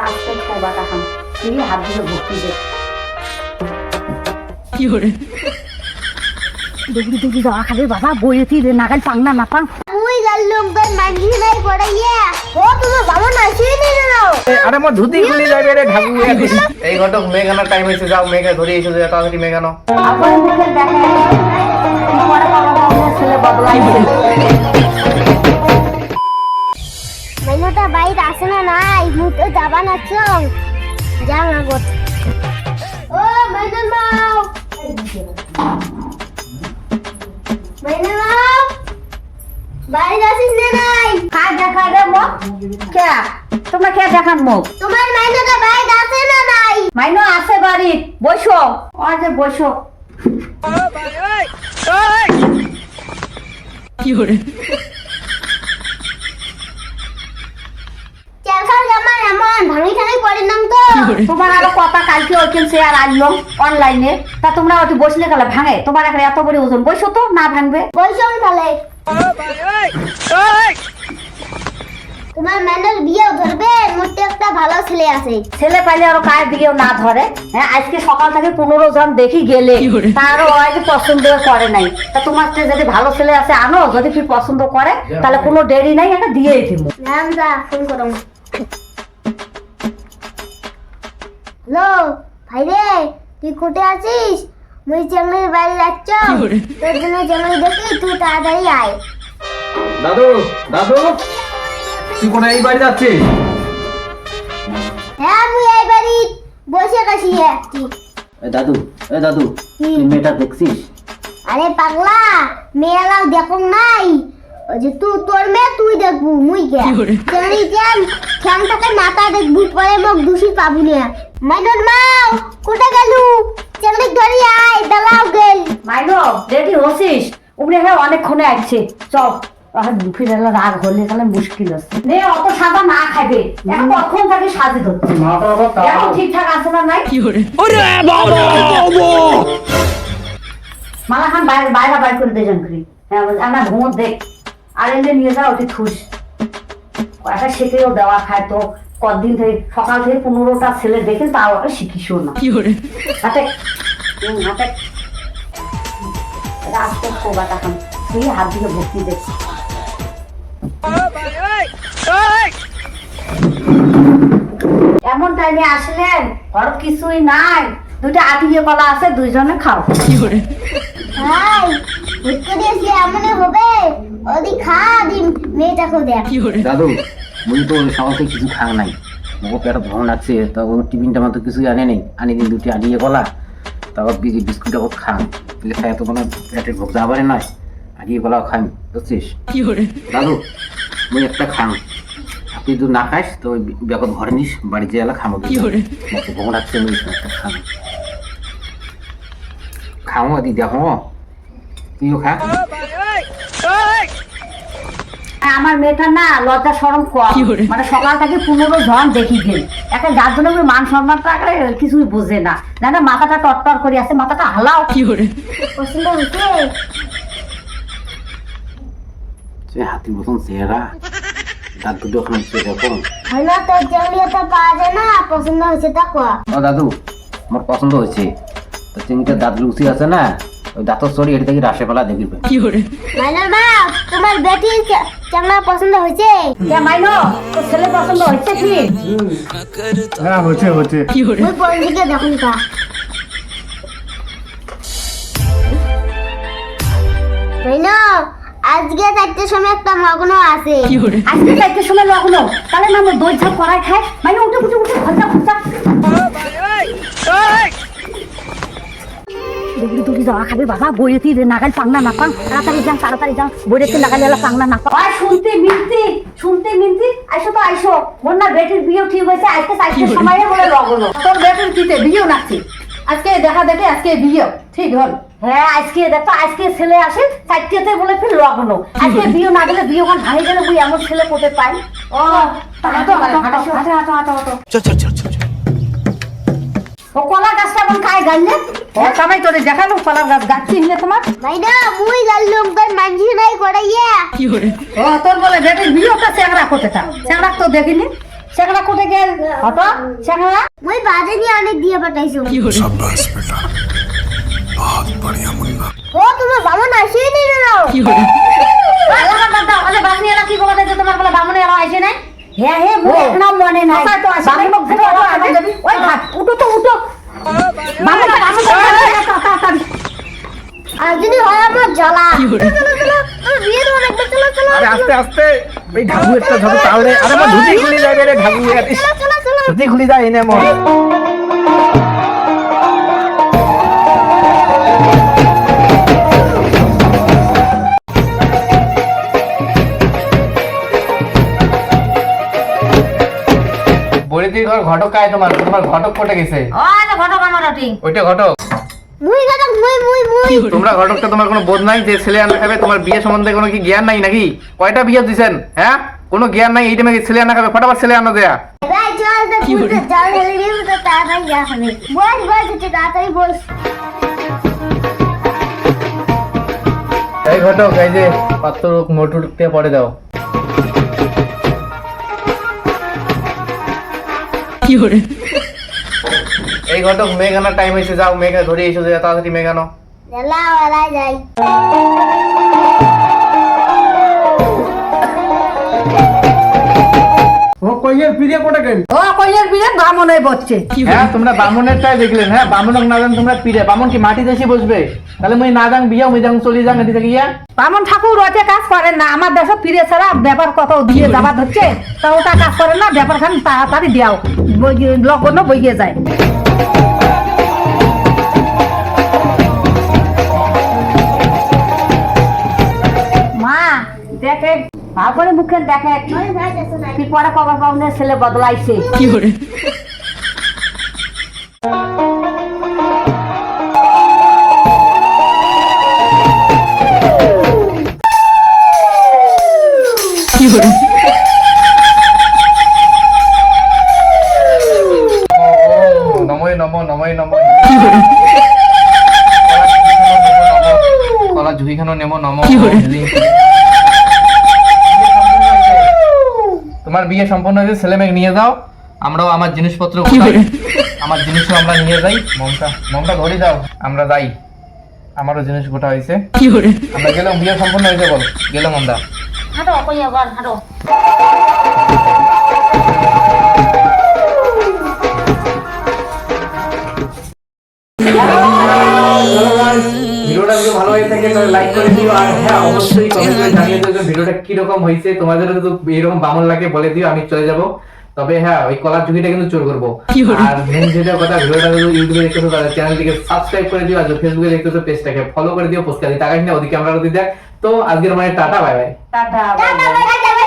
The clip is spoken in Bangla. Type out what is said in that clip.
আজকে খাইবাটা খান তুই হাত দিয়ে ভর্তি দে কি হরে দেখবি দেখবি যাওয়া খাবে বাবা বইয়েছি রে নাগাল পাং না না পাং মুই গাল লোকদের মাঝি নাই পড়াইয়া ও তুমি ভালো না চিনি নাও আরে মোর ধুতি খুলে যাবে রে ঢাকু এই ঘটক মেঘানোর টাইম হয়েছে যাও মেঘা ধরে এসে যা তাড়াতাড়ি মেঘানো আপনার মুখে দেখা তোমার বাবা ছেলে বদলাইছে মেনুটা বাইরে আসে না নাই মুই তো যাবা না চং যা না গো ও মেনুর মাও মেনুর মাও বাইরে আসিস না নাই খা দেখা রে মুখ কে তোমরা কে দেখান মুখ তোমার মেনুটা বাইরে আসে না নাই মাইনো আছে বাড়ি বসো ওই যে বসো কি হরে চেলখার জামা এমন ভাঙি ঠাঙি পরিণাম তো তোমার আরো কথা কালকে ওইখান শেয়ার আসলো অনলাইনে তা তোমরা ওটি বসলে গেলে ভাঙে তোমার একটা এত বড় ওজন বসো তো না ভাঙবে বৈশাখ তাহলে তোমার মেনুর বিয়ে ধরবে মোটে একটা ভালো ছেলে আছে ছেলে পাইলে আরো কার দিকেও না ধরে হ্যাঁ আজকে সকাল থেকে 15 জন দেখি গেলে তারও হয়তো পছন্দ করে নাই তা তোমার যদি ভালো ছেলে আছে আনো যদি তুই পছন্দ করে তাহলে কোনো দেরি নাই একটা দিয়েই দিব নাম যা ফোন করো হ্যালো ভাই রে তুই কোথায় আছিস মুই চেঙ্গলির বাড়ি যাচ্ছ তোর জন্য চেঙ্গলি দেখি তুই তাড়াতাড়ি আয় দাদু দাদু তুই কোন এই বাড়ি যাচ্ছিস হ্যাঁ মুই এই বাড়ি বসে কাছি দাদু দাদু তুই মেয়েটা দেখছিস? আরে পাগলা মেয়েলাও দেখো নাই ওই যে তুই তোর মেয়ে তুই দেখবু মুই কে চেঙ্গলি কেন ঠ্যাংটাকে মাথা দেখবু পরে মোক দোষী পাবি না মাইনর মাও কোথায় গেলু চেঙ্গলি ধরি আয় দালাও গেল মাইনো রেডি হচ্ছিস উমরে হ্যাঁ অনেকক্ষণে আসছে চল দুঃখী গেলে রাগ হলে গেলে মুশকিল আছে নে অত সাদা না খাবে এখন কখন তাকে সাজে ধরছে এখন ঠিকঠাক আছে না নাই কি হরে মালা খান বাইরে বাইরে বাইর করে দেজন করি হ্যাঁ আমার ঘুমো দেখ আর এনে নিয়ে যাও ওটি থুস একটা শেখেও দেওয়া খায় তো কদিন থেকে সকাল থেকে 15টা ছেলে দেখে তাও একটা শিখিসও না কি হরে হাতে হাতে রাস্তা খোবাটা খান তুই হাত দিয়ে ভর্তি দেখ এমন টাইমে আসলেন ঘর কিছুই নাই দুইটা আটিয়ে কলা আছে দুইজনে খাও কি হরে ভাই ভুটকে দিয়েছি এমন হবে ওদি খা দিন মেয়েটাকে দেখ কি হরে দাদু মুই তো সকাল থেকে কিছু খাওয়া নাই ও পেট ভ্রমণ আছে তা ও টিফিনটা মতো কিছুই আনে নেই আনি দিন দুটি আনিয়ে গলা তারপর বিস্কুটটা ও খান তাহলে খাই তো কোনো পেটের ভোগ যাবারে নয় আনিয়ে গলাও খাই বুঝছিস কি হরে দাদু মুই একটা খান তুই যদি না খাইস তো ওই ব্যাগত ঘরে নিস বাড়ি যেয়ে এলা খামো কি হরে ভ্রমণ আছে মুই একটা খান খাও দি দেখো তুইও খা আমার মেয়েটা না লজ্জা শরম কম কি করে? মানে সকাল থেকে 15 জন দেখি গেল একটা যার জন্য ওর মান সম্মানটা আগে কিছুই বোঝে না না না মাথাটা টটটর করে আছে মাথাটা হালাও কি হরে পছন্দ হয়েছে সে হাতির মতন চেহারা দাঁত দুটো ওখানে সেরকম হলো তোর চেঙ্গলিটা পাওয়া যায় না পছন্দ হয়েছে তা কোয়া ও দাদু আমার পছন্দ হয়েছে তো চিংড়িটার দাঁত লুচি আছে না ওই দাঁতর সরি এটা থেকে রাশেপালা দেখবে কি হরে মাইনার মা তোমার বেটি চেঙ্গলা পছন্দ হয়েছে কে মাইনো তোর ছেলে পছন্দ হচ্ছে কি হ্যাঁ হচ্ছে কি হরে মুই কোন দিকে দেখুন তা মাইনো আজকে 4টার সময় একটা মগ্ন আছে কি হরে আজকে 4টার সময় লগ্ন তাহলে না আমার দই ঝাপ করাই খায় মাইনো উঠে উঠে উঠে খরচা খরচা দেখবি তুই যাওয়া খাবে বাবা বইয়েছি রে নাগাল পাংনা না পাং তাড়াতাড়ি যান বইয়েছি নাগাল এলা পাংনা না পাং শুনতে মিনতি আইসো তো আইসো মোর না বেটির বিয়ে ঠিক হয়েছে আজকে 4টার সময় বলে লগ্ন তোর বেটির কিতে বিয়েও নাচছে আজকে দেখা দেখে আজকে বিয়ে ঠিক হল হ্যাঁ আজকে দেখো আজকে ছেলে আসে 4টাতে বলে ফির লগ্ন আজকে বিয়ে না গেলে বিয়ে ওখান ভাঙে গেলে মুই এমন ছেলে কোটে পাই ও হাঁটো ও কলা গাছটা এখন কায় গাইলে সবাই তোরে দেখালো কলার গাছ গাছছি নিয়ে তোমার মাইনা মুই গাল লোকদের মাঝি নাই করাইয়া কি হরে ও তোর বলে বেটির বিয়েটা চ্যাংরা করতে তা চ্যাংরা তো দেখিনি সেখানে কোথায় গেল হতো সেখানে ওই বাজে নিয়ে অনেক দিয়ে পাঠাইছো शाबाश बेटा बहुत बढ़िया मुन्ना ও তোমার বাবা আসেই নি না আলাদা কথা ওখানে বাগনি এলা কি বলে যে তোমার বলে বামনে এলা আসে নাই হ্যাঁ হ্যাঁ মোর এখনো মনে নাই কোথায় তো আসে নাই? বামনে ঘুরে এলা আসে যাবি ওই ভাত উঠো তো উঠো বামনে তাড়াতাড়ি আর যদি হয় আমার জ্বালা চলো চলো আমার বিয়ে দেবো একবার চলো চলো আরে আস্তে আস্তে এই ঢাকু একটা ধরো তাহলে আরে আমার ধুতি খুলে যাবে রে ঢাকু চলো চলো ধুতি খুলে যায় এনে মন বড়িদির ঘর ঘটক কায় তোমার ঘটক কোটে গেছে ও না ঘটক আমার ওটি ওইটা ঘটক মুই গাটা মুই মুই মুই তোমরা ঘটকটা তোমার কোনো বোধ নাই যে ছেলে আনা খাবে তোমার বিয়ে সম্বন্ধে কোনো কি জ্ঞান নাই নাকি কয়টা বিয়ে দিছেন হ্যাঁ কোনো জ্ঞান নাই এই টাইমে ছেলে আনা খাবে ফটাফট ছেলে আনা দেয়া ভাই চল তো পুরো জাল ঢেলে দিব তো তাড়াতাড়ি যা হবে বস বস তুই তাড়াতাড়ি বস এই ঘটক এই যে পাত্র মোটুতে পড়ে দাও এই ঘটক মেঘ আনার টাইম হয়েছে যাও মেঘা ধরে এসো যা তাড়াতাড়ি মেঘ আনো জ্বালা ওলা যাই ও কইয়ের পিড়ে কোটা কেন ও কইয়ের বিয়ে বামনে বসছে হ্যাঁ তোমরা বামুনেরটাই দেখলেন হ্যাঁ বামুনক না জান তোমরা পিড়ে বামুন কি মাটি দেশে বসবে তাহলে মুই না যাং বিয়া মুই যাং চলে যাং এদিকে গিয়া বামন ঠাকুর ওতে কাজ করেন না আমার দেশে ফিরে ছাড়া ব্যাপার কত দিয়ে যাবা ধরছে তা ওটা কাজ করেন না ব্যাপার খান তাড়াতাড়ি দিয়াও লগ্ন বইয়ে যায় মা দেখে ভালো করে মুখে দেখে ওই ভাই দেখো না কি পরে কবার পাবনে ছেলে বদলাইছে নময় নম নময় নম কলা ঝুড়িখানো নেমো নম তোমার বিয়ে সম্পন্ন হয়েছে ছেলে মেয়ে নিয়ে যাও আমরাও আমার জিনিসপত্র গোছাই, আমার জিনিসও আমরা নিয়ে যাই মমটা ধরে দাও আমরা যাই আমারও জিনিস গোটা হয়েছে আমরা গেলাম বিয়ে সম্পন্ন হয়েছে বল গেলাম আমরা হাঁটো কইয়া বল হাঁটো ভিডিওটা যদি ভালো হয়ে থাকে তাহলে লাইক করে দিও আর হ্যাঁ অবশ্যই কমেন্ট করে জানিয়ে দিও যে ভিডিওটা কি রকম হয়েছে তোমাদের যদি এরকম বামন লাগে বলে দিও আমি চলে যাব তবে হ্যাঁ ওই কলার ঝুঁকিটা কিন্তু চোর করবো আর মেন যেটা কথা ভিডিওটা যদি ইউটিউবে দেখতেছো তাহলে চ্যানেলটিকে সাবস্ক্রাইব করে দিও আর যদি ফেসবুকে দেখতেছো পেজটাকে ফলো করে দিও পোস্ট করে দিও টাকা কিনা ওদিকে আমরা যদি দেখ তো আজকের মানে tata bye bye tata tata bye bye